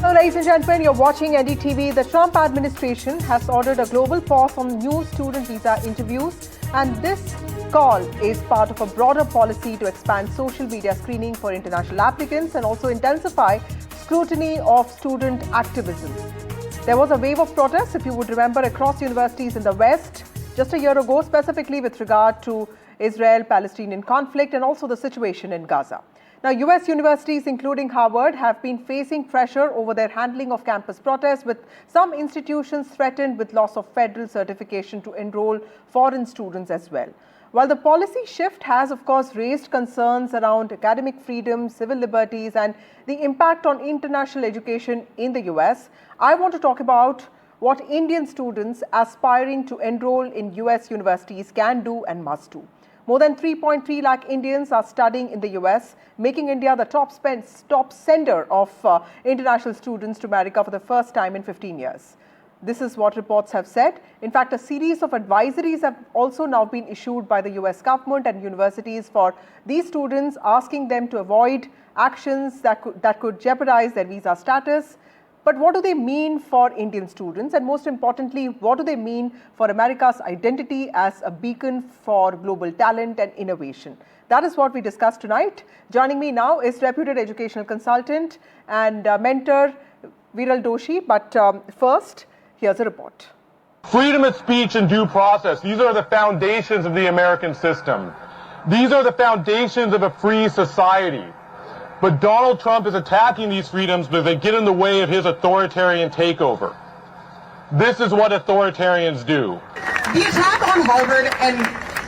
So, ladies and gentlemen, you're watching NDTV. The Trump administration has ordered a global pause on new student visa interviews, and this call is part of a broader policy to expand social media screening for international applicants and also intensify scrutiny of student activism. There was a wave of protests, if you would remember, across universities in the West just a year ago, specifically with regard to Israel-Palestinian conflict and also the situation in Gaza. Now, US universities, including Harvard, have been facing pressure over their handling of campus protests, with some institutions threatened with loss of federal certification to enroll foreign students as well. While the policy shift has, of course, raised concerns around academic freedom, civil liberties, and the impact on international education in the US, I want to talk about what Indian students aspiring to enroll in US universities can do and must do. More than 3.3 lakh Indians are studying in the US, making India the top sender of international students to America for the first time in 15 years. This is what reports have said. In fact, a series of advisories have also now been issued by the US government and universities for these students, asking them to avoid actions that could jeopardize their visa status. But what do they mean for Indian students? And most importantly, what do they mean for America's identity as a beacon for global talent and innovation? That is what we discussed tonight. Joining me now is reputed educational consultant and mentor Viral Doshi. But first, here's a report. Freedom of speech and due process. These are the foundations of the American system. These are the foundations of a free society. But Donald Trump is attacking these freedoms because they get in the way of his authoritarian takeover. This is what authoritarians do. The attack on Harvard and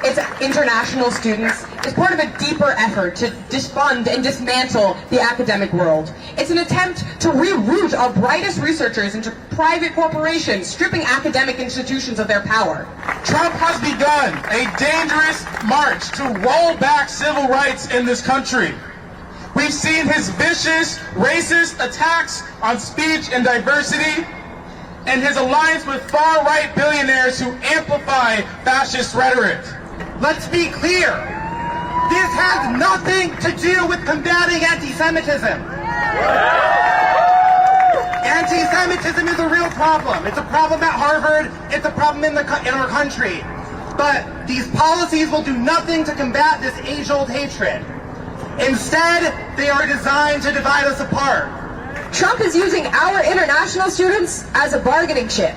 its international students is part of a deeper effort to defund and dismantle the academic world. It's an attempt to reroute our brightest researchers into private corporations, stripping academic institutions of their power. Trump has begun a dangerous march to roll back civil rights in this country. We've seen his vicious, racist attacks on speech and diversity, and his alliance with far-right billionaires who amplify fascist rhetoric. Let's be clear, this has nothing to do with combating anti-Semitism. Anti-Semitism is a real problem. It's a problem at Harvard, it's a problem in our country. But these policies will do nothing to combat this age-old hatred. Instead, they are designed to divide us apart. Trump is using our international students as a bargaining chip.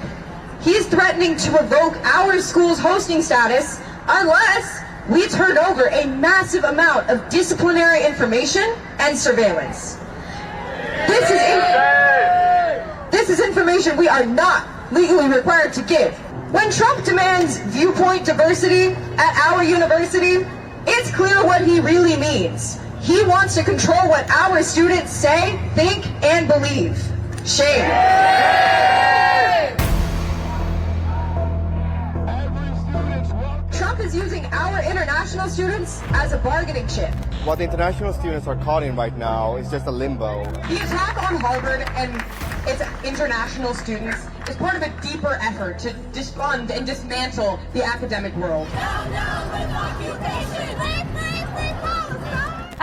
He's threatening to revoke our school's hosting status unless we turn over a massive amount of disciplinary information and surveillance. This is information we are not legally required to give. When Trump demands viewpoint diversity at our university, it's clear what he really means. He wants to control what our students say, think, and believe. Shame. Trump is using our international students as a bargaining chip. What the international students are caught in right now is just a limbo. The attack on Harvard and its international students is part of a deeper effort to defund and dismantle the academic world.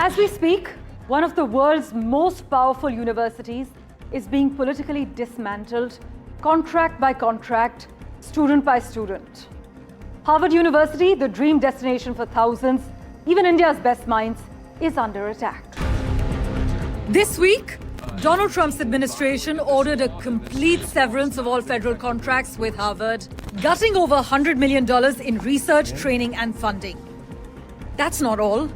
As we speak, one of the world's most powerful universities is being politically dismantled, contract by contract, student by student. Harvard University, the dream destination for thousands, even India's best minds, is under attack. This week, Donald Trump's administration ordered a complete severance of all federal contracts with Harvard, gutting over $100 million in research, training, and funding. That's not all.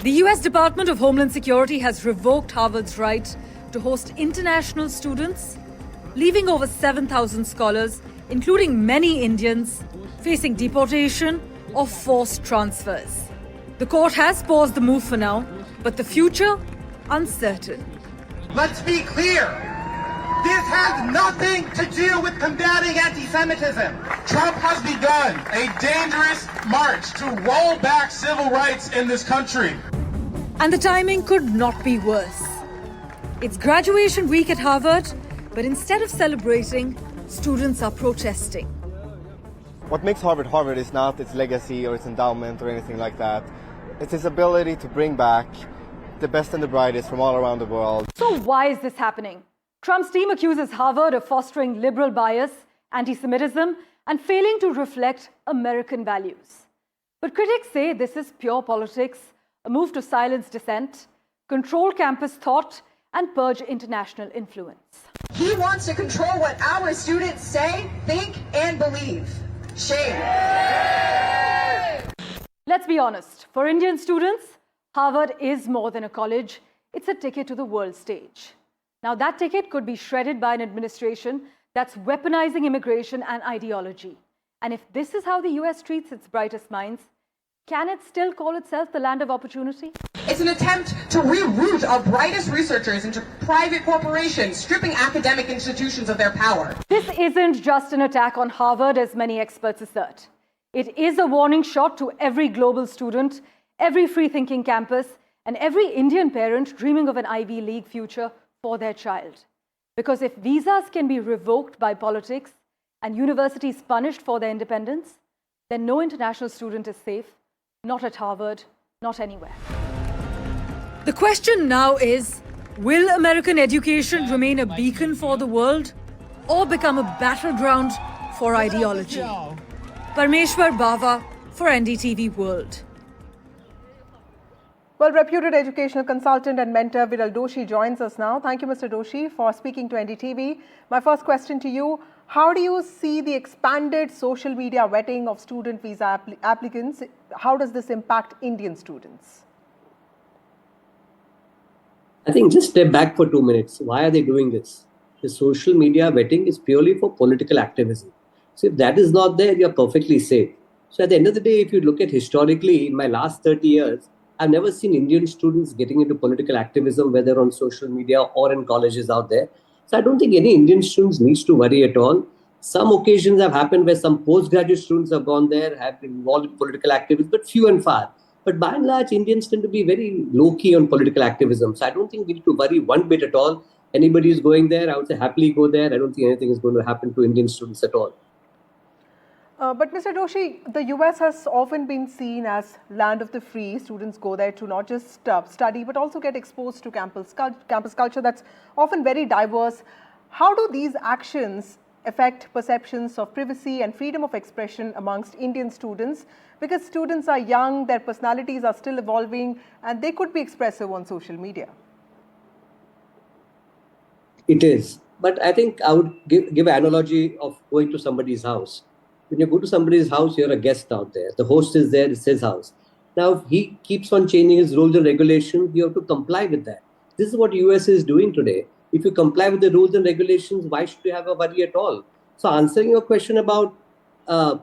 The US Department of Homeland Security has revoked Harvard's right to host international students, leaving over 7,000 scholars, including many Indians, facing deportation or forced transfers. The court has paused the move for now, but the future, uncertain. Let's be clear, this has nothing to do with combating anti-Semitism. Trump has begun a dangerous march to roll back civil rights in this country. And the timing could not be worse. It's graduation week at Harvard, but instead of celebrating, students are protesting. What makes Harvard Harvard is not its legacy or its endowment or anything like that. It's its ability to bring back the best and the brightest from all around the world. So why is this happening? Trump's team accuses Harvard of fostering liberal bias, anti-Semitism, and failing to reflect American values. But critics say this is pure politics, a move to silence dissent, control campus thought, and purge international influence. He wants to control what our students say, think, and believe. Shame. Let's be honest, for Indian students, Harvard is more than a college. It's a ticket to the world stage. Now, that ticket could be shredded by an administration that's weaponizing immigration and ideology. And if this is how the US treats its brightest minds, can it still call itself the land of opportunity? It's an attempt to reroute our brightest researchers into private corporations, stripping academic institutions of their power. This isn't just an attack on Harvard, as many experts assert. It is a warning shot to every global student, every free-thinking campus, and every Indian parent dreaming of an Ivy League future for their child. Because if visas can be revoked by politics and universities punished for their independence, then no international student is safe, not at Harvard, not anywhere. The question now is, will American education remain a beacon for the world or become a battleground for ideology? Parmeshwar Bava for NDTV World. Well, reputed educational consultant and mentor Viral Doshi joins us now. Thank you, Mr. Doshi, for speaking to NDTV. My first question to you, how do you see the expanded social media vetting of student visa applicants? How does this impact Indian students? I think just step back for 2 minutes. Why are they doing this? The social media vetting is purely for political activism. So if that is not there, you're perfectly safe. So at the end of the day, if you look at historically, in my last 30 years, I've never seen Indian students getting into political activism, whether on social media or in colleges out there. So I don't think any Indian students needs to worry at all. Some occasions have happened where some postgraduate students have gone there, have been involved in political activism, but few and far. But by and large, Indians tend to be very low-key on political activism. So I don't think we need to worry one bit at all. Anybody who's going there, I would say happily go there. I don't think anything is going to happen to Indian students at all. But Mr. Doshi, the US has often been seen as land of the free. Students go there to not just study, but also get exposed to campus culture that's often very diverse. How do these actions affect perceptions of privacy and freedom of expression amongst Indian students? Because students are young, their personalities are still evolving, and they could be expressive on social media. It is. But I think I would give an analogy of going to somebody's house. When you go to somebody's house, you're a guest out there. The host is there, it's his house. Now, if he keeps on changing his rules and regulations, you have to comply with that. This is what US is doing today. If you comply with the rules and regulations, why should you have a worry at all? So answering your question about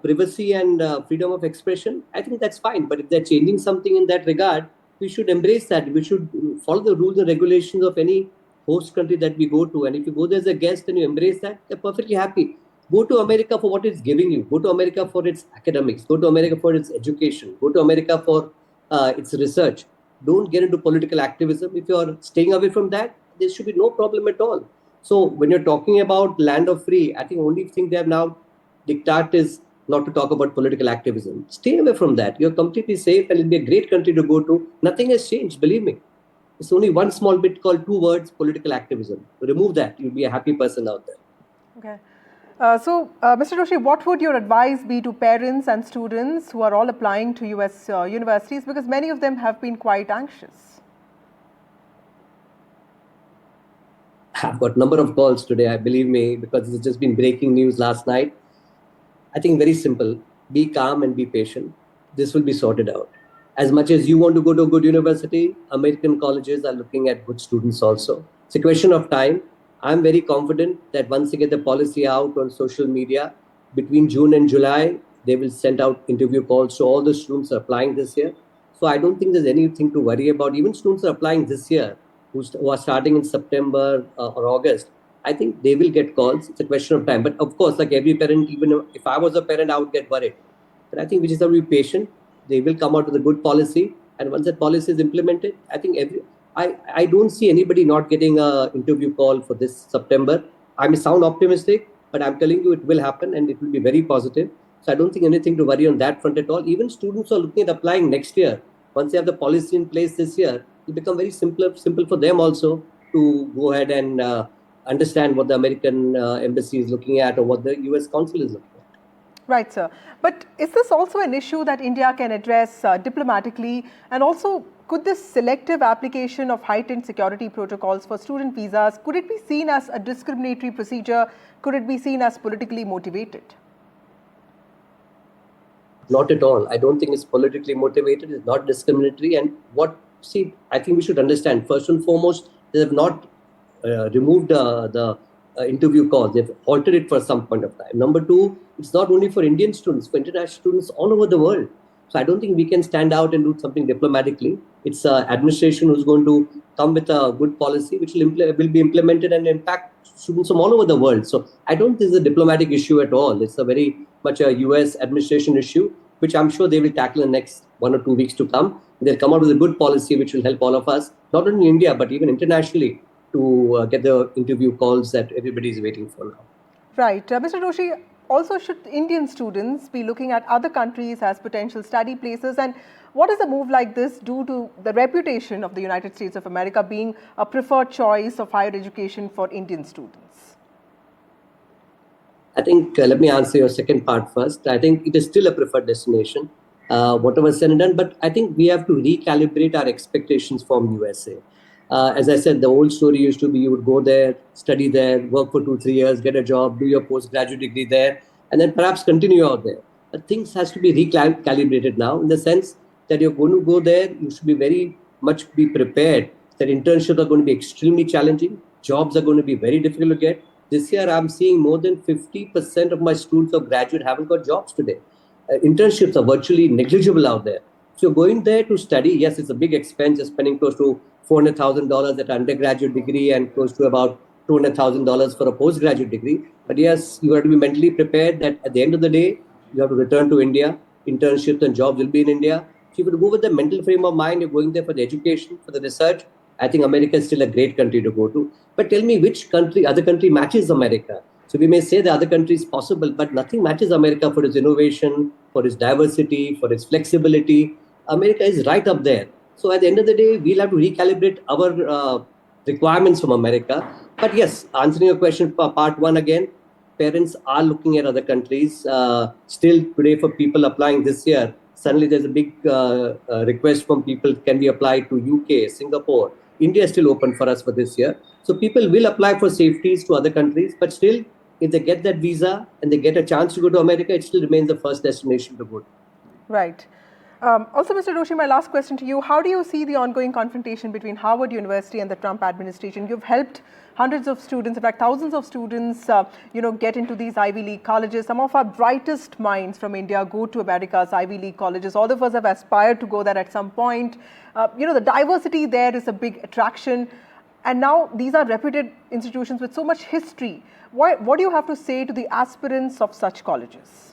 privacy and freedom of expression, I think that's fine. But if they're changing something in that regard, we should embrace that. We should follow the rules and regulations of any host country that we go to. And if you go there as a guest and you embrace that, they're perfectly happy. Go to America for what it's giving you. Go to America for its academics. Go to America for its education. Go to America for its research. Don't get into political activism. If you're staying away from that, there should be no problem at all. So when you're talking about land of free, I think the only thing they have now dictated is not to talk about political activism. Stay away from that. You're completely safe and it'll be a great country to go to. Nothing has changed, believe me. It's only one small bit called 2 words, political activism. Remove that, you'll be a happy person out there. Okay. Mr. Doshi, what would your advice be to parents and students who are all applying to US universities, because many of them have been quite anxious? I've got a number of calls today, believe me, because it's just been breaking news last night. I think very simple, be calm and be patient. This will be sorted out. As much as you want to go to a good university, American colleges are looking at good students also. It's a question of time. I'm very confident that once they get the policy out on social media, between June and July, they will send out interview calls to all the students who are applying this year. So I don't think there's anything to worry about. Even students who are applying this year, who are starting in September or August, I think they will get calls. It's a question of time. But of course, like every parent, even if I was a parent, I would get worried. But I think we just have to be patient. They will come out with a good policy. And once that policy is implemented, I think I don't see anybody not getting an interview call for this September. I may sound optimistic, but I'm telling you it will happen and it will be very positive. So I don't think anything to worry on that front at all. Even students who are looking at applying next year, once they have the policy in place this year, it will become very simple for them also to go ahead and understand what the American embassy is looking at or what the US consul is looking at. Right, sir. But is this also an issue that India can address diplomatically? And also, could this selective application of heightened security protocols for student visas, could it be seen as a discriminatory procedure? Could it be seen as politically motivated? Not at all. I don't think it's politically motivated. It's not discriminatory. And I think we should understand, first and foremost, they have not removed the interview calls. They've halted it for some point of time. Number two, it's not only for Indian students, for international students all over the world. So I don't think we can stand out and do something diplomatically. It's administration who's going to come with a good policy which will be implemented and impact students from all over the world. So I don't think it's a diplomatic issue at all. It's a very much a US administration issue, which I'm sure they will tackle in the next 1 or 2 weeks to come. They'll come out with a good policy which will help all of us, not only in India, but even internationally, to get the interview calls that everybody is waiting for now. Right. Mr. Doshi, also should Indian students be looking at other countries as potential study places? And what does a move like this do to the reputation of the United States of America being a preferred choice of higher education for Indian students? I think, let me answer your second part first. I think it is still a preferred destination, whatever said and done, but I think we have to recalibrate our expectations from USA. As I said, the old story used to be you would go there, study there, work for 2-3 years, get a job, do your postgraduate degree there, and then perhaps continue out there. But things has to be recalibrated now in the sense that you're going to go there, you should be very much be prepared that internships are going to be extremely challenging, jobs are going to be very difficult to get. This year, I'm seeing more than 50% of my students or graduate haven't got jobs today. Internships are virtually negligible out there. So you're going there to study. Yes, it's a big expense. You're spending close to $400,000 at undergraduate degree and close to about $200,000 for a postgraduate degree. But yes, you have to be mentally prepared that at the end of the day, you have to return to India. Internships and jobs will be in India. So you have to go with the mental frame of mind. You're going there for the education, for the research. I think America is still a great country to go to. But tell me which other country matches America. So we may say the other country is possible, but nothing matches America for its innovation, for its diversity, for its flexibility. America is right up there. So at the end of the day, we'll have to recalibrate our requirements from America. But yes, answering your question for part one again, parents are looking at other countries. Still today for people applying this year, suddenly there's a big request from people, can we apply to UK, Singapore? India is still open for us for this year. So people will apply for safeties to other countries, but still, if they get that visa and they get a chance to go to America, it still remains the first destination to go to. Right. Also, Mr. Doshi, my last question to you. How do you see the ongoing confrontation between Harvard University and the Trump administration? You've helped hundreds of students, in fact, thousands of students, get into these Ivy League colleges. Some of our brightest minds from India go to America's Ivy League colleges. All of us have aspired to go there at some point. The diversity there is a big attraction. And now these are reputed institutions with so much history. What do you have to say to the aspirants of such colleges?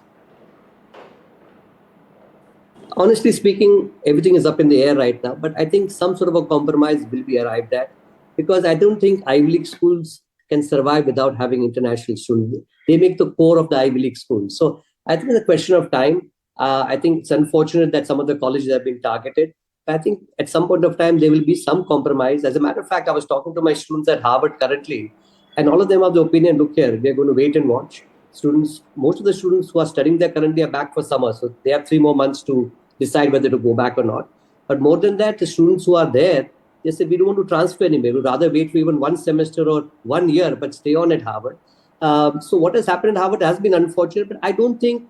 Honestly speaking, everything is up in the air right now, but I think some sort of a compromise will be arrived at, because I don't think Ivy League schools can survive without having international students. They make the core of the Ivy League schools. So I think it's a question of time. I think it's unfortunate that some of the colleges have been targeted. I think at some point of time, there will be some compromise. As a matter of fact, I was talking to my students at Harvard currently, and all of them have the opinion, look here, they're going to wait and watch. Most of the students who are studying there currently are back for summer. So they have 3 more months to decide whether to go back or not. But more than that, the students who are there, they say, we don't want to transfer anywhere. We'd rather wait for even 1 semester or 1 year, but stay on at Harvard. So what has happened at Harvard has been unfortunate, but I don't think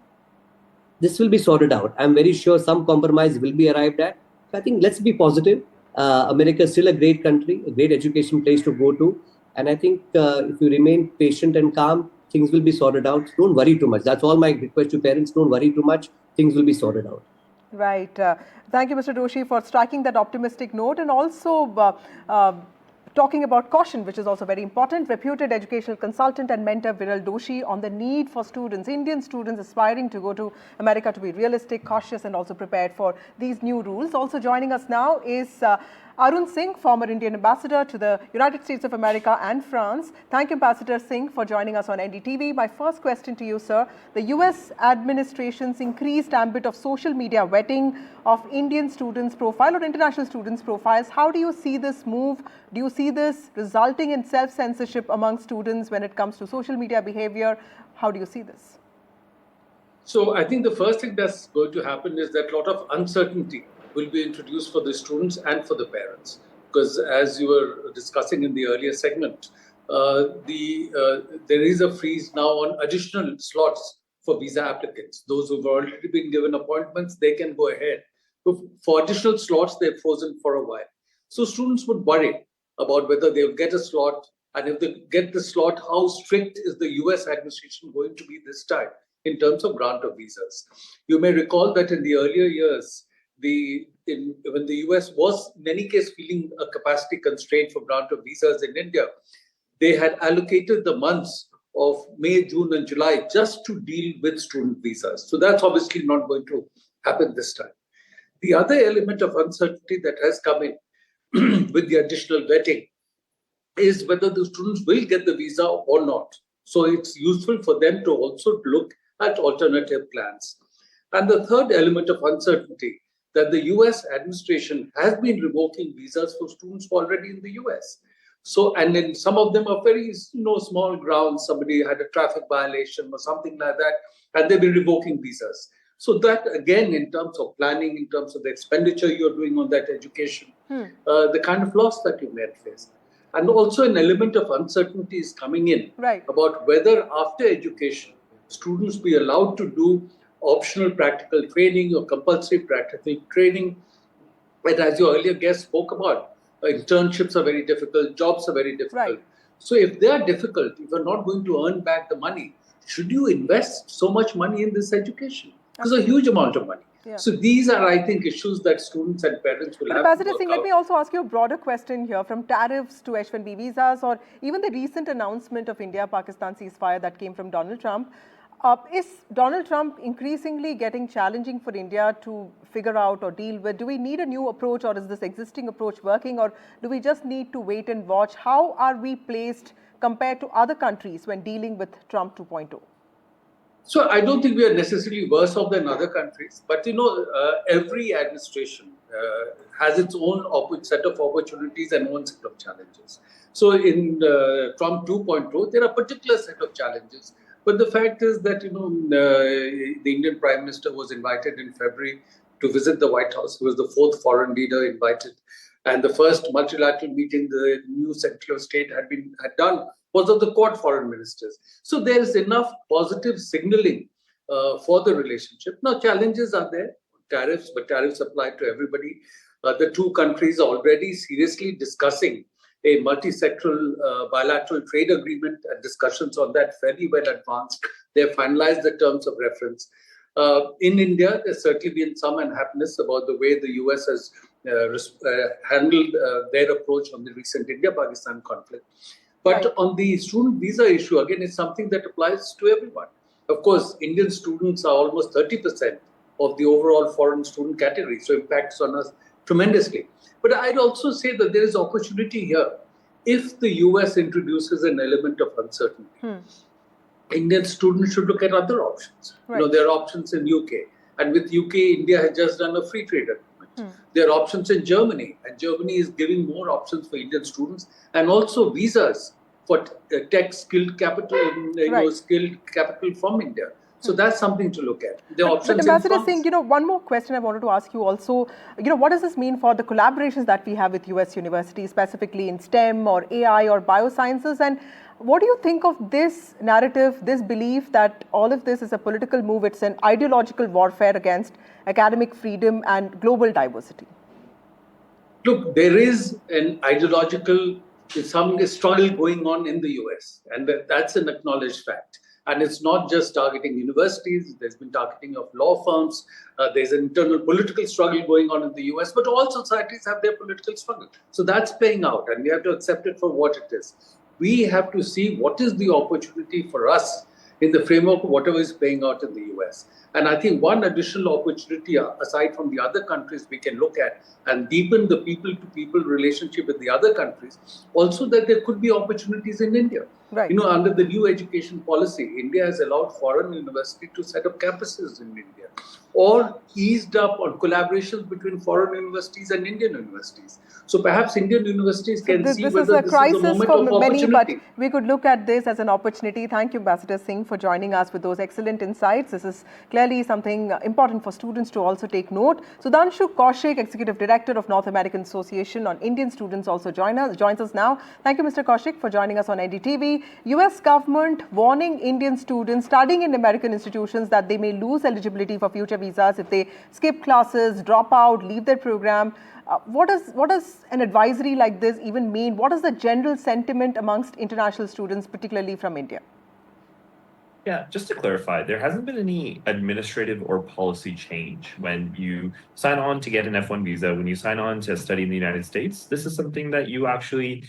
this will be sorted out. I'm very sure some compromise will be arrived at. I think let's be positive. America is still a great country, a great education place to go to. And I think if you remain patient and calm, things will be sorted out. Don't worry too much. That's all my request to parents. Don't worry too much. Things will be sorted out. Right. Thank you, Mr. Doshi, for striking that optimistic note, and also talking about caution, which is also very important. Reputed educational consultant and mentor Viral Doshi on the need for students, Indian students aspiring to go to America, to be realistic, cautious, and also prepared for these new rules. Also joining us now is Arun Singh, former Indian ambassador to the United States of America and France. Thank you, Ambassador Singh, for joining us on NDTV. My first question to you, sir. The US administration's increased ambit of social media vetting of Indian students' profile or international students' profiles. How do you see this move? Do you see this resulting in self-censorship among students when it comes to social media behavior? How do you see this? So I think the first thing that's going to happen is that a lot of uncertainty will be introduced for the students and for the parents. Because as you were discussing in the earlier segment, there is a freeze now on additional slots for visa applicants. Those who've already been given appointments, they can go ahead. But for additional slots, they're frozen for a while. So students would worry about whether they'll get a slot, and if they get the slot, how strict is the US administration going to be this time in terms of grant of visas. You may recall that in the earlier years, when the US was in any case feeling a capacity constraint for grant of visas in India, they had allocated the months of May, June, and July just to deal with student visas. So that's obviously not going to happen this time. The other element of uncertainty that has come in with the additional vetting is whether the students will get the visa or not. So it's useful for them to also look at alternative plans. And the third element of uncertainty, that the US administration has been revoking visas for students already in the US. So, and then some of them are very small grounds. Somebody had a traffic violation or something like that, and they've been revoking visas. So that, again, in terms of planning, in terms of the expenditure you're doing on that education, the kind of loss that you may face. And also an element of uncertainty is coming in about whether after education, students be allowed to do optional practical training or compulsory practical training. But as your earlier guest spoke about, internships are very difficult, jobs are very difficult. So if they are difficult, if you're not going to earn back the money, should you invest so much money in this education? Because a huge amount of money. So these are, I think, issues that students and parents will have to work Ambassador Singh, let me also ask you a broader question here, from tariffs to H-1B visas, or even the recent announcement of India-Pakistan ceasefire that came from Donald Trump. Is Donald Trump increasingly getting challenging for India to figure out or deal with? Do we need a new approach, or is this existing approach working, or do we just need to wait and watch? How are we placed compared to other countries when dealing with Trump 2.0? So I don't think we are necessarily worse off than other countries, but every administration has its own set of opportunities and own set of challenges. So in Trump 2.0, there are particular set of challenges. But the fact is that the Indian Prime Minister was invited in February to visit the White House. He was the fourth foreign leader invited, and the first multilateral meeting the new Secretary of State had done was of the Quad foreign ministers. So there is enough positive signaling for the relationship. Now challenges are there, tariffs, but tariffs apply to everybody. The two countries are already seriously discussing a multi-sectoral bilateral trade agreement, and discussions on that fairly well advanced. They have finalized the terms of reference. In India, there's certainly been some unhappiness about the way the US has handled their approach on the recent India-Pakistan conflict. But on the student visa issue, again, it's something that applies to everyone. Of course, Indian students are almost 30% of the overall foreign student category, so impacts on us tremendously. But I'd also say that there is opportunity here. If the US introduces an element of uncertainty, Indian students should look at other options. There are options in UK. And with UK, India has just done a free trade agreement. There are options in Germany. And Germany is giving more options for Indian students, and also visas for tech skilled capital, skilled capital from India. So that's something to look at. The options. But Ambassador Singh, one more question I wanted to ask you also. What does this mean for the collaborations that we have with US universities, specifically in STEM or AI or biosciences? And what do you think of this narrative, this belief that all of this is a political move? It's an ideological warfare against academic freedom and global diversity. Look, there is an ideological struggle going on in the US, and that's an acknowledged fact. And it's not just targeting universities. There's been targeting of law firms. There's an internal political struggle going on in the US, but all societies have their political struggle. So that's playing out, and we have to accept it for what it is. We have to see what is the opportunity for us in the framework of whatever is playing out in the US. And I think one additional opportunity, aside from the other countries we can look at and deepen the people-to-people relationship with the other countries, also that there could be opportunities in India. Right. You know, under the new education policy, India has allowed foreign universities to set up campuses in India, or eased up on collaborations between foreign universities and Indian universities. So perhaps Indian universities can see this whether is a crisis for many, but we could look at this as an opportunity. Thank you, Ambassador Singh, for joining us with those excellent insights. This is clearly something important for students to also take note. Sudhanshu Kaushik, Executive Director of North American Association on Indian Students, also joins us now. Thank you, Mr. Kaushik, for joining us on NDTV. US government warning Indian students studying in American institutions that they may lose eligibility for future visas if they skip classes, drop out, leave their program. What does an advisory like this even mean? What is the general sentiment amongst international students, particularly from India? Yeah, just to clarify, there hasn't been any administrative or policy change when you sign on to get an F1 visa, when you sign on to study in the United States. This is something that you actually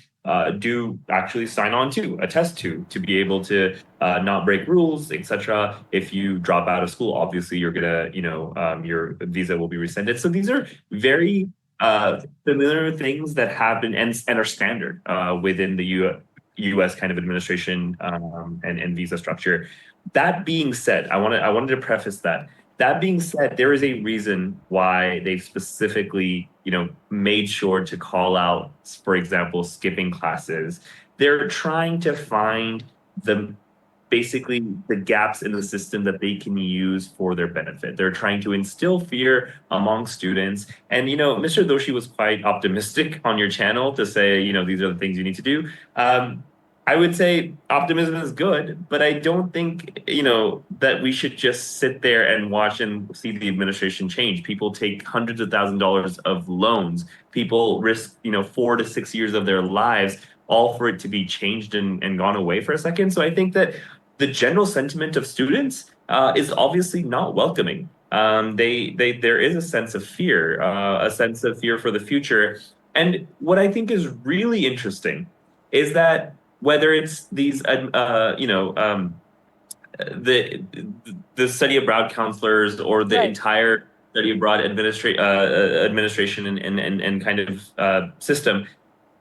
do sign on to, attest to be able to not break rules, etc. If you drop out of school, obviously you're gonna, your visa will be rescinded. So these are very familiar things that happen and are standard within the U.S. kind of administration and visa structure. That being said, I wanted to preface that. That being said, there is a reason why they specifically, made sure to call out, for example, skipping classes. They're trying to find basically the gaps in the system that they can use for their benefit. They're trying to instill fear among students. And, Mr. Doshi was quite optimistic on your channel to say, these are the things you need to do. I would say optimism is good, but I don't think, that we should just sit there and watch and see the administration change. People take hundreds of thousands of dollars of loans. People risk, 4 to 6 years of their lives, all for it to be changed and gone away for a second. So I think that the general sentiment of students is obviously not welcoming. There is a sense of fear for the future. And what I think is really interesting is that whether it's these, the study abroad counselors or the entire study abroad administration and kind of system,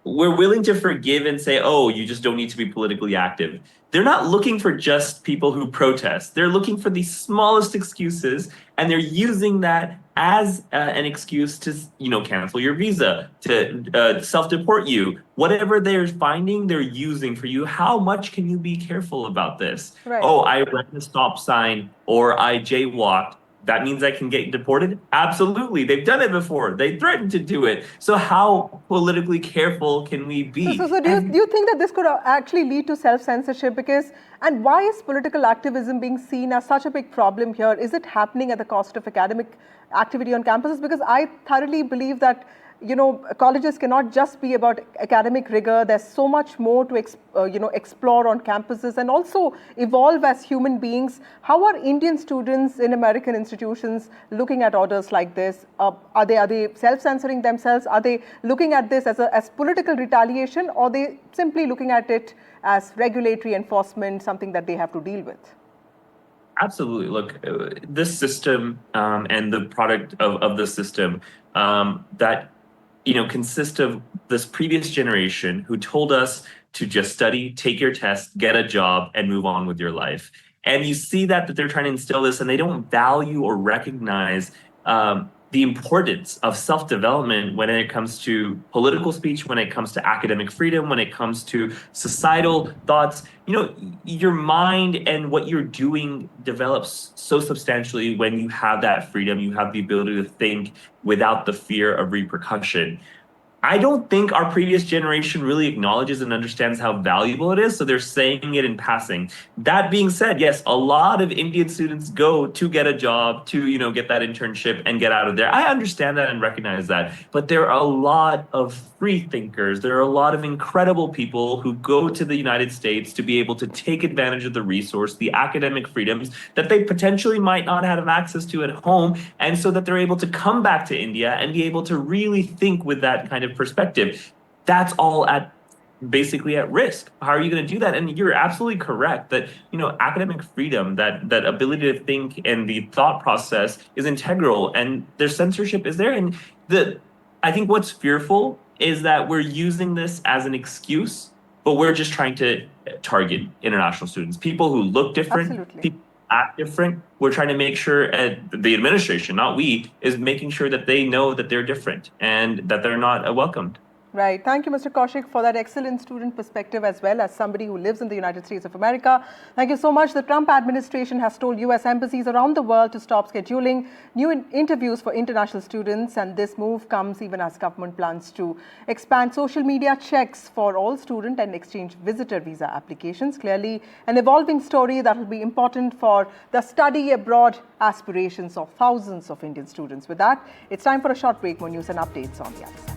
we're willing to forgive and say, oh, you just don't need to be politically active. They're not looking for just people who protest. They're looking for the smallest excuses, and they're using that as an excuse to, cancel your visa, to self-deport you. Whatever they're finding, they're using for you. How much can you be careful about this? Right. Oh, I ran a stop sign or I jaywalked. That means I can get deported? Absolutely. They've done it before. They threatened to do it. So how politically careful can we be? So do you think that this could actually lead to self-censorship? And why is political activism being seen as such a big problem here? Is it happening at the cost of academic activity on campuses? Because I thoroughly believe that, colleges cannot just be about academic rigor. There's so much more to explore on campuses and also evolve as human beings. How are Indian students in American institutions looking at orders like this? Are they self-censoring themselves? Are they looking at this as political retaliation, or are they simply looking at it as regulatory enforcement, something that they have to deal with? Absolutely. Look, this system and the product of the system that consist of this previous generation who told us to just study, take your test, get a job, and move on with your life. And you see that they're trying to instill this, and they don't value or recognize the importance of self-development when it comes to political speech, when it comes to academic freedom, when it comes to societal thoughts. Your mind and what you're doing develops so substantially when you have that freedom, you have the ability to think without the fear of repercussion. I don't think our previous generation really acknowledges and understands how valuable it is, so they're saying it in passing. That being said, yes, a lot of Indian students go to get a job, to get that internship and get out of there. I understand that and recognize that, but there are a lot of free thinkers. There are a lot of incredible people who go to the United States to be able to take advantage of the resource, the academic freedoms that they potentially might not have access to at home, and so that they're able to come back to India and be able to really think with that kind of perspective. That's all at basically at risk. How are you going to do that? And you're absolutely correct that, academic freedom, that ability to think and the thought process is integral, and their censorship is there. And I think what's fearful is that we're using this as an excuse, but we're just trying to target international students, people who look different, Absolutely. people who act different. We're trying to make sure, the administration, not we, is making sure that they know that they're different and that they're not welcomed. Right. Thank you, Mr. Kaushik, for that excellent student perspective as well as somebody who lives in the United States of America. Thank you so much. The Trump administration has told U.S. embassies around the world to stop scheduling new interviews for international students. And this move comes even as government plans to expand social media checks for all student and exchange visitor visa applications. Clearly, an evolving story that will be important for the study abroad aspirations of thousands of Indian students. With that, it's time for a short break. More news and updates on the other side.